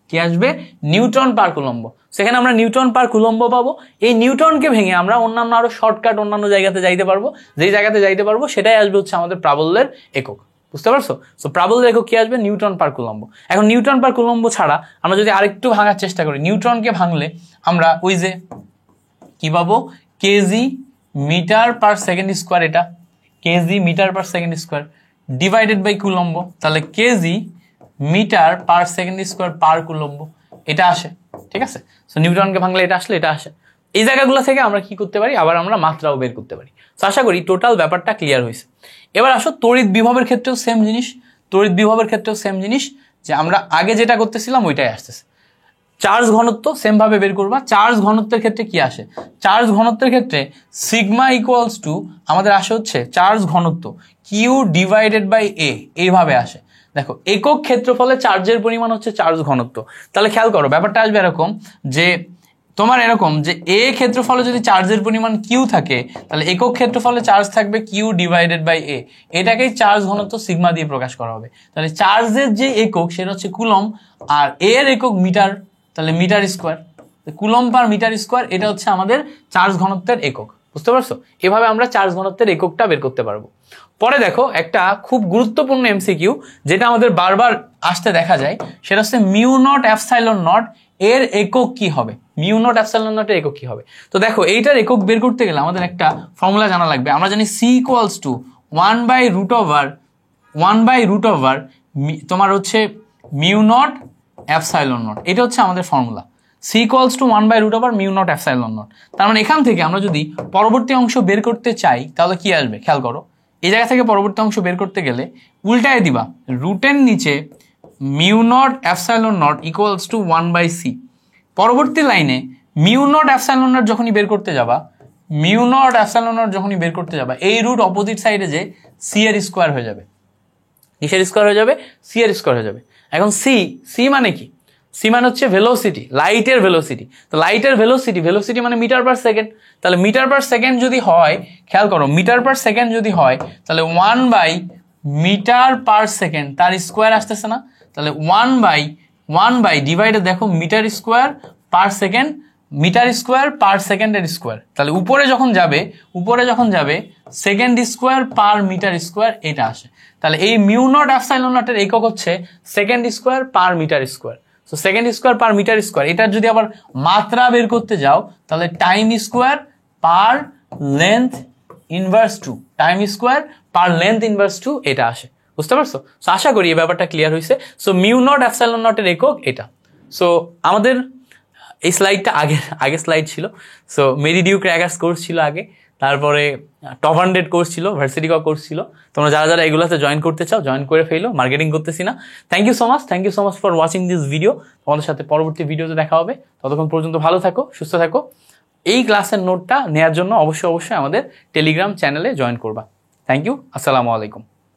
কি আসবে? নিউটন পার কুলম্ব। সেখানে আমরা নিউটন পার কুলম্ব পাবো। এই নিউটনকে ভেঙে আমরা অন্যান্য আরো শর্টকাট অন্যান্য জায়গাতে যাইতে পারবো, যেই জায়গাতে যাইতে পারবো সেটাই আসবে হচ্ছে আমাদের প্রাবল্যের একক। বুঝতে পারছো? সো প্রাবল্যের একক কি আসবে? নিউটন পার কুলম্ব। এখন নিউটন পার কুলম্ব ছাড়া আমরা যদি আরেকটু ভাঙার চেষ্টা করি, নিউটনকে ভাঙলে আমরা ওই যে কি পাবো, K G metre per second square, এটা K G metre per second square divided by coulomb. তাহলে K G metre per second square per coulomb, এটা আসে। ঠিক আছে? সো নিউটনকে ভাঙলে এটা আসলে এটা আসে। এই জায়গাগুলো থেকে আমরা কি করতে পারি, আবার আমরা মাত্রাও বের করতে পারি। তো আশা করি টোটাল ব্যাপারটা ক্লিয়ার হয়েছে। এবার আসো তড়িৎ বিভবের ক্ষেত্রেও সেম জিনিস, যে আমরা আগে যেটা করতেছিলাম ওইটাই আসতেছে। চার্জ ঘনত্ব সেম ভাবে বের করবা। চার্জ ঘনত্বের ক্ষেত্রে কি আসে? চার্জ ঘনত্বের ক্ষেত্রে সিগমা ইকুয়ালস টু আমাদের আসে হচ্ছে চার্জ ঘনত্ব কিউ ডিভাইডেড বাই এ, এইভাবে আসে। দেখো একক ক্ষেত্রফলে চার্জের পরিমাণ হচ্ছে চার্জ ঘনত্ব। তাহলে খেয়াল করো ব্যাপারটা আসবে এরকম যে তোমার এরকম যে এ ক্ষেত্রফলে যদি চার্জের পরিমাণ কিউ থাকে তাহলে একক ক্ষেত্রফলে চার্জ থাকবে কিউ ডিভাইডেড বাই এ, এটাকেই চার্জ ঘনত্ব সিগমা দিয়ে প্রকাশ করা হবে। তাহলে চার্জের যে একক সেটা হচ্ছে কুলম, আর এর একক মিটার, তাহলে metre square, coulomb per metre square, এটা হচ্ছে আমাদের চার্জ ঘনত্বের একক। বুঝতে পারছো? এভাবে আমরা চার্জ ঘনত্বের এককটা বের করতে পারবো। পরে দেখো একটা খুব গুরুত্বপূর্ণ এমসিকিউ যেটা আমাদের বারবার আসতে দেখা যায়, সেটা হচ্ছে মিউ নট এপসাইলন নট এর একক কি হবে? মিউ নট এপসাইলন নট এর একক কি হবে? তো দেখো এইটার একক বের করতে গেলে আমাদের একটা ফর্মুলা জানা লাগবে। আমরা জানি সি ইকুয়ালস টু 1/√ওভার তোমার হচ্ছে মিউ নট এপসাইলন নট, এটা হচ্ছে আমাদের ফর্মুলা। সি ইকুয়ালস টু 1/√ওভার মিউ নট এপসাইলন নট। তার মানে এখান থেকে আমরা যদি পরবর্তী অংশ বের করতে চাই তাহলে কি আসবে খেয়াল করো। এই জায়গা থেকে পরবর্তী অংশ বের করতে গেলে উল্টায় দিবা, রুটের নিচে mu nought epsilon not equals to 1/c। পরবর্তী লাইনে মিউ নট এপসাইলন নট যখনই বের করতে যাবা, মিউ নট এপসাইলন নট যখনই বের করতে যাবা, এই রুট অপোজিট সাইডে যে সি এর স্কোয়ার হয়ে যাবে। কিসের স্কোয়ার হয়ে যাবে? সি এর স্কোয়ার হয়ে যাবে। এখন সি মানে কি? সি মানে হচ্ছে ভেলোসিটি, লাইটের ভেলোসিটি। তো লাইটের ভেলোসিটি মানে মিটার পার সেকেন্ড। তাহলে মিটার পার সেকেন্ড যদি হয়, খেয়াল করো মিটার পার সেকেন্ড যদি হয় তাহলে 1/মিটার পার সেকেন্ড তার স্কোয়ার আসতেছে না? তাহলে 1/1 ডিভাইডে দেখো metre square per second, metre square per সেকেন্ডের স্কোয়ার। তাহলে উপরে যখন যাবে second square per metre square, এটা আসে। তাহলে এই মিউ নট এপসাইলন নটের একক হচ্ছে second square per metre square. So second square per metre square, এটার যদি আবার মাত্রা বের করতে যাও তাহলে time square per length inverse two, time square per length inverse two, এটা আসে। বুঝতে পারছো? সো আশা করি এই ব্যাপারটা ক্লিয়ার হয়েছে। সো মিউ নট এপসাইলন নটের একক এটা। সো আমাদের এই স্লাইডটা আগের স্লাইড ছিল। সো মেরিডিউ ক্র্যাকার্স কোর্স ছিল আগে, তারপরে টপ 100 কোর্স ছিল, ভার্সিটি কোর্স ছিল। তোমরা যারা এগুলোতে জয়েন করতে চাও জয়েন করে ফেলো, মার্কেটিং করতেছি না। Thank you so much for watching this video. তোমাদের সাথে পরবর্তী ভিডিওতে দেখা হবে। ততক্ষণ পর্যন্ত ভালো থাকো, সুস্থ থাকো। এই ক্লাসের নোটটা নেওয়ার জন্য অবশ্যই আমাদের টেলিগ্রাম চ্যানেলে জয়েন করবা। থ্যাংক ইউ, আসসালামু আলাইকুম।